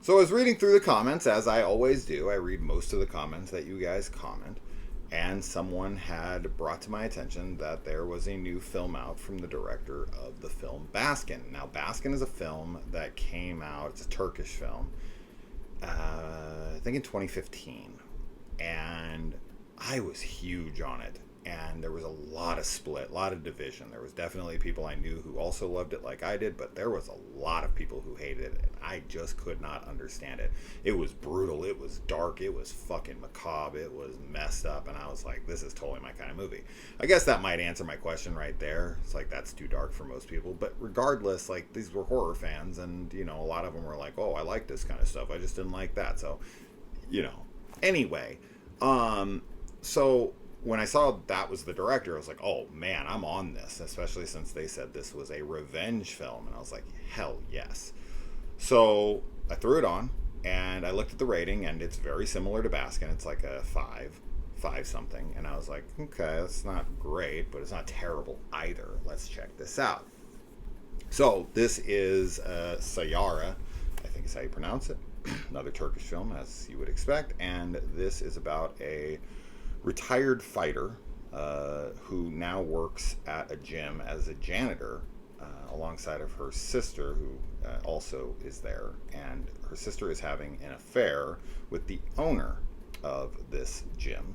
So I was reading through the comments, as I always do. I read most of the comments that you guys comment. And someone had brought to my attention that there was a new film out from the director of the film Baskin. Now, Baskin is a film that came out, it's a Turkish film, I think in 2015. And I was huge on it. And there was a lot of split, a lot of division. There was definitely people I knew who also loved it like I did, but there was a lot of people who hated it, and I just could not understand it. It was brutal, it was dark, it was fucking macabre, it was messed up, and I was like, this is totally my kind of movie. I guess that might answer my question right there. It's like, that's too dark for most people, but regardless, like, these were horror fans, and, you know, a lot of them were like, oh, I like this kind of stuff, I just didn't like that, so, you know. Anyway, so when I saw that was the director, I was like, oh man, I'm on this, especially since they said this was a revenge film. And I was like, hell yes. So I threw it on and I looked at the rating, and it's very similar to Baskin. It's like a 5 something. And I was like, okay, that's not great, but it's not terrible either. Let's check this out. So this is Sayara, I think is how you pronounce it. Another Turkish film, as you would expect. And this is about a retired fighter who now works at a gym as a janitor alongside of her sister, who also is there. And her sister is having an affair with the owner of this gym.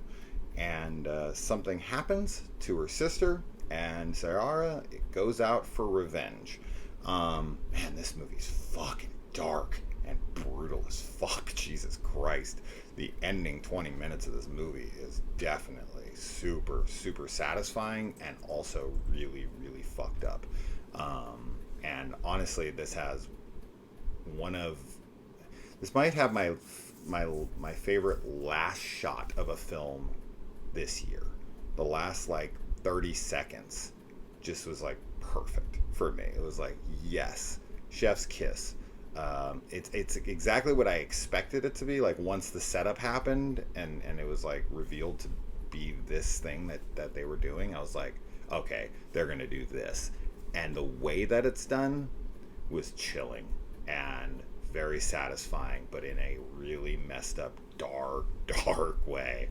And something happens to her sister, and Sayara goes out for revenge. Man, this movie's fucking dark and brutal as fuck. Jesus Christ. The ending 20 minutes of this movie is definitely super, super satisfying and also really, really fucked up. And honestly, this might have my favorite last shot of a film this year. The last like 30 seconds just was like perfect for me. It was like, yes, chef's kiss. It's exactly what I expected it to be. Like, once the setup happened and it was like revealed to be this thing that they were doing, I was like, okay, they're gonna do this. And the way that it's done was chilling and very satisfying, but in a really messed up, dark way.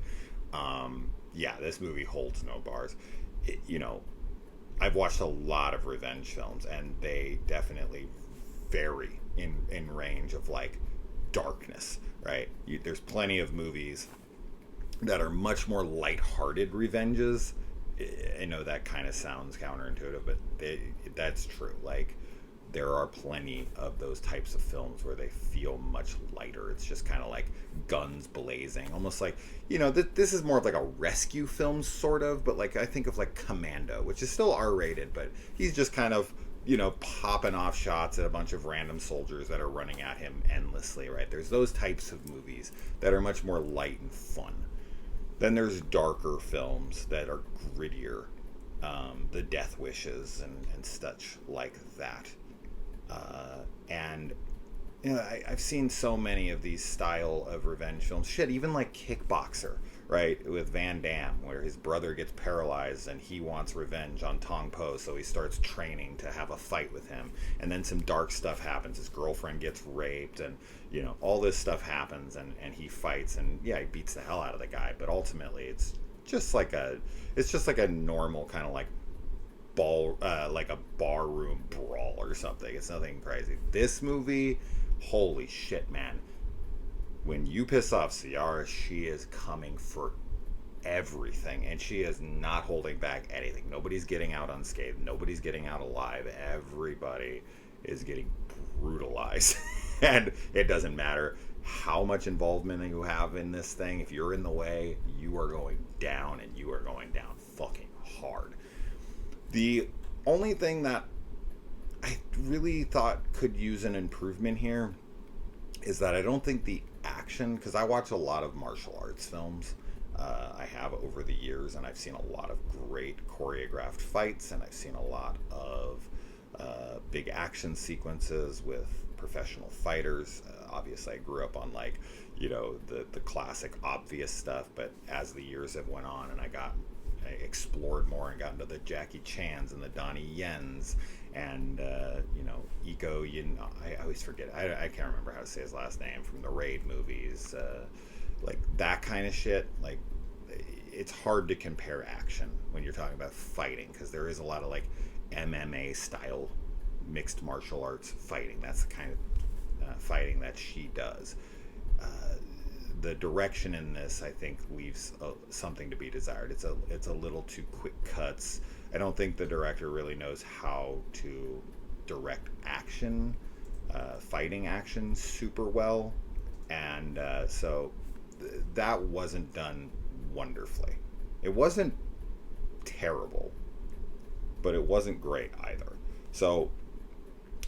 Yeah, this movie holds no bars. You know, I've watched a lot of revenge films, and they definitely vary in range of like darkness, right? There's plenty of movies that are much more lighthearted revenges. I know that kind of sounds counterintuitive, but that's true. Like, there are plenty of those types of films where they feel much lighter. It's just kind of like guns blazing, almost like, you know, this is more of like a rescue film sort of, but like I think of like Commando, which is still R-rated, but he's just kind of, you know, popping off shots at a bunch of random soldiers that are running at him endlessly, right? There's those types of movies that are much more light and fun. Then there's darker films that are grittier, the Death Wishes and such like that. And you know, I've seen so many of these style of revenge films. Shit, even like Kickboxer, right? With Van Damme, where his brother gets paralyzed and he wants revenge on Tong Po, so he starts training to have a fight with him. And then some dark stuff happens. His girlfriend gets raped, and you know, all this stuff happens, and he fights, and yeah, he beats the hell out of the guy. But ultimately, it's just like a normal kind of like like a barroom brawl or something. It's nothing crazy. This movie, holy shit, man. When you piss off Sayara, she is coming for everything, and she is not holding back anything. Nobody's getting out unscathed. Nobody's getting out alive. Everybody is getting brutalized. And it doesn't matter how much involvement you have in this thing. If you're in the way, you are going down, and you are going down fucking hard. The only thing that I really thought could use an improvement here is that I don't think the action, because I watch a lot of martial arts films, I have over the years, and I've seen a lot of great choreographed fights, and I've seen a lot of big action sequences with professional fighters. Obviously, I grew up on, like, you know, the classic obvious stuff, but as the years have went on and I explored more and got into the Jackie Chans and the Donnie Yens and I always forget. I can't remember how to say his last name from the Raid movies. Like that kind of shit. Like it's hard to compare action when you're talking about fighting because there is a lot of like MMA style mixed martial arts fighting. That's the kind of fighting that she does. Uh, the direction in this, I think, leaves something to be desired. It's a little too quick cuts. I don't think the director really knows how to direct action, fighting action super well, and that wasn't done wonderfully. It wasn't terrible, but it wasn't great either. So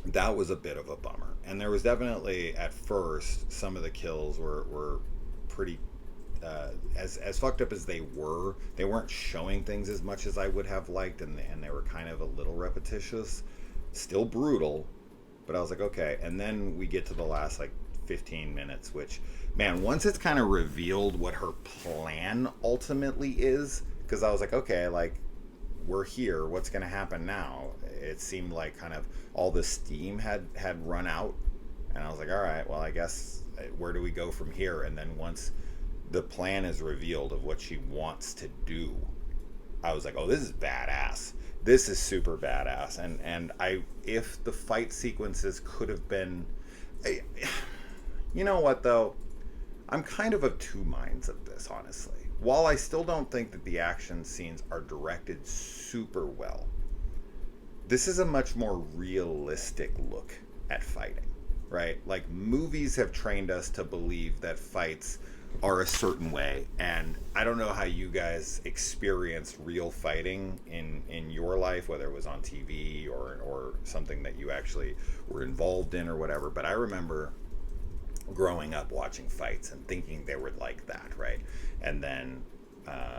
that was a bit of a bummer. And there was definitely at first some of the kills were pretty as fucked up as they weren't showing things as much as I would have liked, and they were kind of a little repetitious, still brutal, but I was like, okay. And then we get to the last like 15 minutes, which, man, once it's kind of revealed what her plan ultimately is, because I was like, okay, like we're here, what's going to happen now? It seemed like kind of all the steam had run out, and I was like, all right, well, I guess where do we go from here? And then once the plan is revealed of what she wants to do, I was like, oh, this is badass. This is super badass. And if the fight sequences could have been, you know what though, I'm kind of two minds of this, honestly. While I still don't think that the action scenes are directed super well, this is a much more realistic look at fighting, right? Like, movies have trained us to believe that fights are a certain way, and I don't know how you guys experienced real fighting in your life, whether it was on TV or something that you actually were involved in or whatever, but I remember growing up watching fights and thinking they were like that, right? And then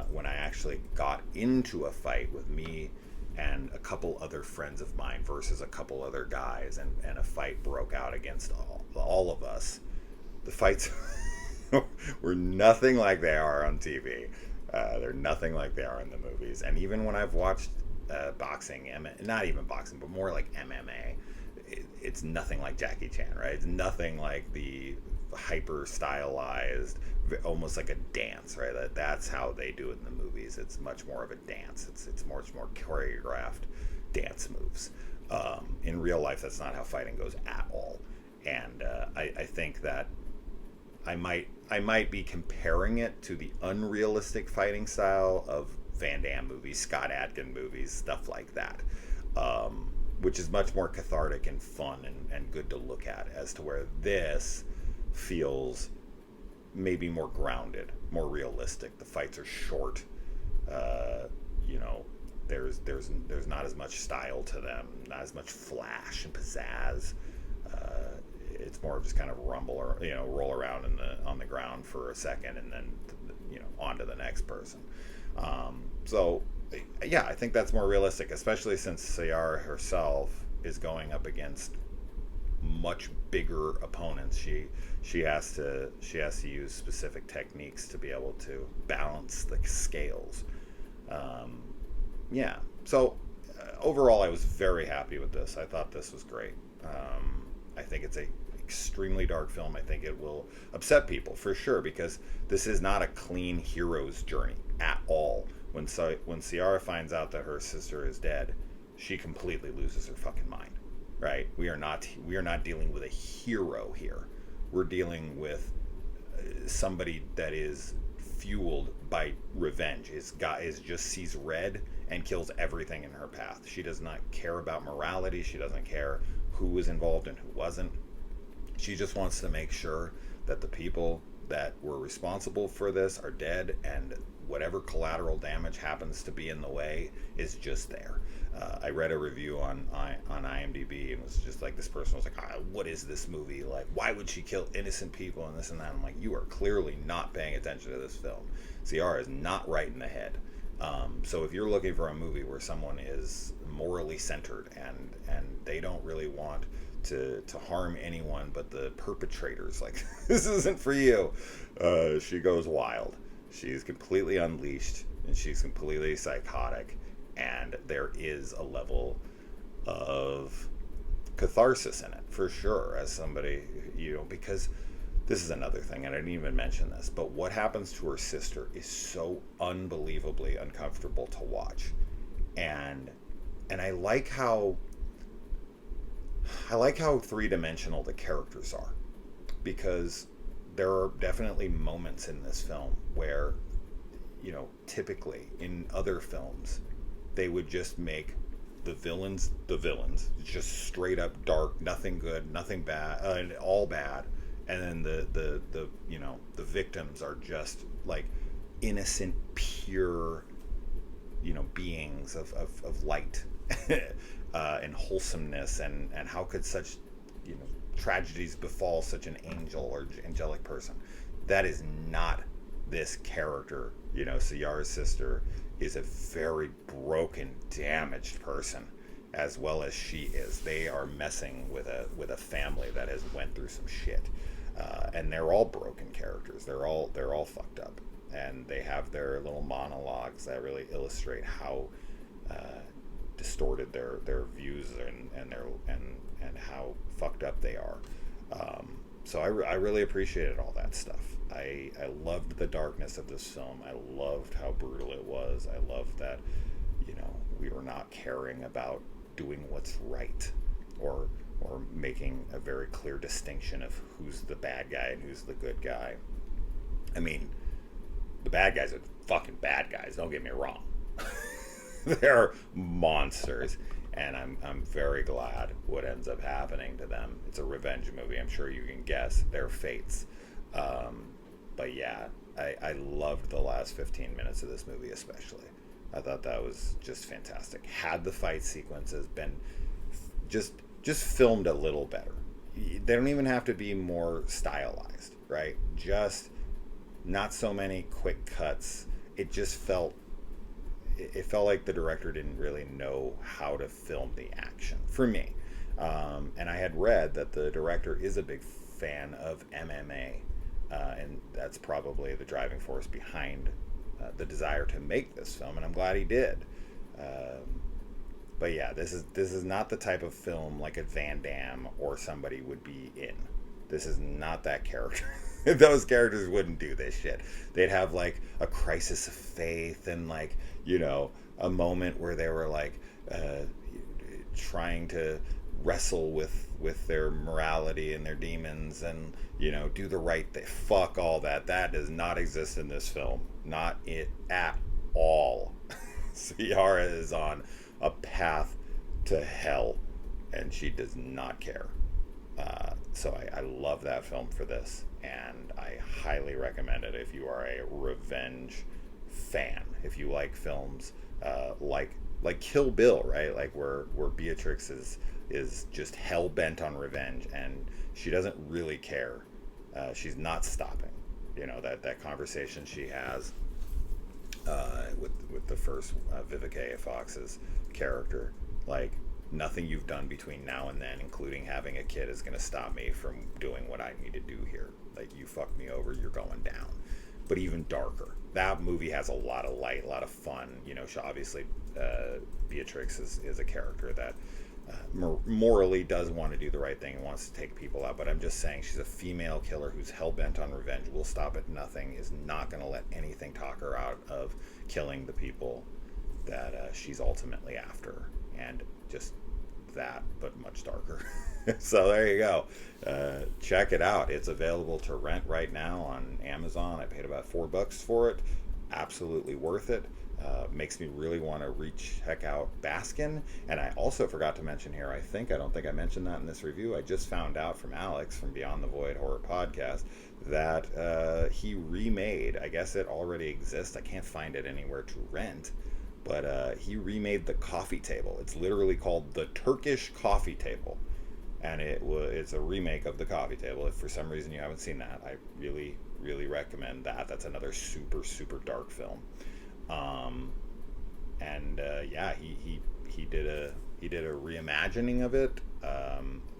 when I actually got into a fight with me and a couple other friends of mine versus a couple other guys, and a fight broke out against all of us, the fights were nothing like they are on TV. They're nothing like they are in the movies. And even when I've watched boxing, not even boxing, but more like MMA, it's nothing like Jackie Chan, right? It's nothing like the hyper stylized, almost like a dance, right? That's how they do it in the movies. It's much more of a dance. It's much more choreographed dance moves. In real life, that's not how fighting goes at all. And I think that I might be comparing it to the unrealistic fighting style of Van Damme movies, Scott Adkin movies, stuff like that, which is much more cathartic and fun and good to look at, as to where this feels maybe more grounded, more realistic. The fights are short. There's not as much style to them, not as much flash and pizzazz. It's more just kind of rumble or roll around on the ground for a second and then on to the next person. So yeah, I think that's more realistic, especially since Sayara herself is going up against much bigger opponents. She has to use specific techniques to be able to balance the scales. Yeah. So overall, I was very happy with this. I thought this was great. I think it's a extremely dark film. I think it will upset people for sure, because this is not a clean hero's journey at all. When Sayara finds out that her sister is dead, she completely loses her fucking mind. Right? We are not dealing with a hero here. We're dealing with somebody that is fueled by revenge. Just sees red and kills everything in her path. She does not care about morality. She doesn't care who was involved and who wasn't. She just wants to make sure that the people that were responsible for this are dead, and whatever collateral damage happens to be in the way is just there. I read a review on IMDb, and it was just like, this person was like, what is this movie? Like, why would she kill innocent people and this and that? I'm like, you are clearly not paying attention to this film. Sayara is not right in the head. So if you're looking for a movie where someone is morally centered and they don't really want to harm anyone but the perpetrators, like, this isn't for you. She goes wild. She's completely unleashed, and she's completely psychotic, and there is a level of catharsis in it, for sure, as somebody, because this is another thing, and I didn't even mention this, but what happens to her sister is so unbelievably uncomfortable to watch. And I like how three-dimensional the characters are, because there are definitely moments in this film where, typically in other films, they would just make the villains, just straight up dark, nothing good, nothing bad, all bad, and then the victims are just like innocent, pure, beings of light and wholesomeness, and how could such, tragedies befall such an angel or angelic person? That is not this character. Sayara's sister is a very broken, damaged person, as well as she is. They are messing with a family that has went through some shit, and they're all broken characters. They're all fucked up, and they have their little monologues that really illustrate how distorted their views and how fucked up they are. So I really appreciated all that stuff. I loved the darkness of this film. I loved how brutal it was. I loved that, we were not caring about doing what's right, or making a very clear distinction of who's the bad guy and who's the good guy. I mean, the bad guys are fucking bad guys, don't get me wrong. They're monsters, and I'm very glad what ends up happening to them. It's a revenge movie. I'm sure you can guess their fates. But yeah, I loved the last 15 minutes of this movie especially. I thought that was just fantastic. Had the fight sequences been just filmed a little better, they don't even have to be more stylized, right? Just not so many quick cuts. It felt like the director didn't really know how to film the action for me. And I had read that the director is a big fan of MMA, and that's probably the driving force behind the desire to make this film, and I'm glad he did. But yeah, this is not the type of film like a Van Damme or somebody would be in. This is not that character. Those characters wouldn't do this shit. They'd have like a crisis of faith, and like, a moment where they were like trying to wrestle with their morality and their demons, and do the right thing. Fuck all that. That does not exist in this film. Not it at all. Sayara is on a path to hell, and she does not care. So I love that film for this, and I highly recommend it if you are a revenge fan. If you like films like Kill Bill, right? Like where Beatrix is just hell bent on revenge, and she doesn't really care. She's not stopping. That conversation she has with the first Vivica A. Fox's character, like, nothing you've done between now and then, including having a kid, is going to stop me from doing what I need to do here. Like, you fucked me over, you're going down. But even darker. That movie has a lot of light, a lot of fun. She obviously, Beatrix is a character that morally does want to do the right thing and wants to take people out. But I'm just saying, she's a female killer who's hell-bent on revenge, will stop at nothing, is not going to let anything talk her out of killing the people that she's ultimately after. And just that, but much darker. So there you go. Check it out. It's available to rent right now on Amazon. I paid about $4 for it. Absolutely worth it. Makes me really want to check out Baskin. And I also forgot to mention here, I don't think I mentioned that in this review. I just found out from Alex from Beyond the Void Horror Podcast that he remade, I guess it already exists, I can't find it anywhere to rent, but he remade the coffee table. It's literally called the Turkish Coffee Table, and it's a remake of the coffee table. If for some reason you haven't seen that, I really, really recommend that. That's another super, super dark film. Yeah, he did a reimagining of it.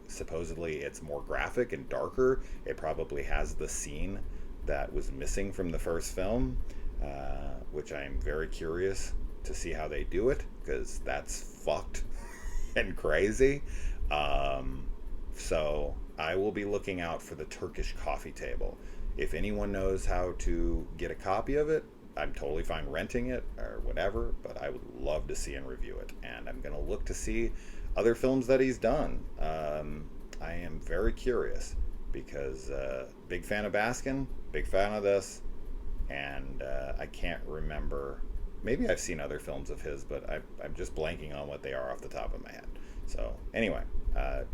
Supposedly it's more graphic and darker. It probably has the scene that was missing from the first film, which I'm very curious to see how they do it, because that's fucked. and crazy. Um, so I will be looking out for the Turkish coffee table. If anyone knows how to get a copy of it, I'm totally fine renting it or whatever, but I would love to see and review it. And I'm going to look to see other films that he's done. I am very curious because big fan of Baskin, big fan of this, and I can't remember. Maybe I've seen other films of his, but I'm just blanking on what they are off the top of my head. So, anyway,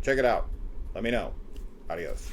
check it out. Let me know. Adios.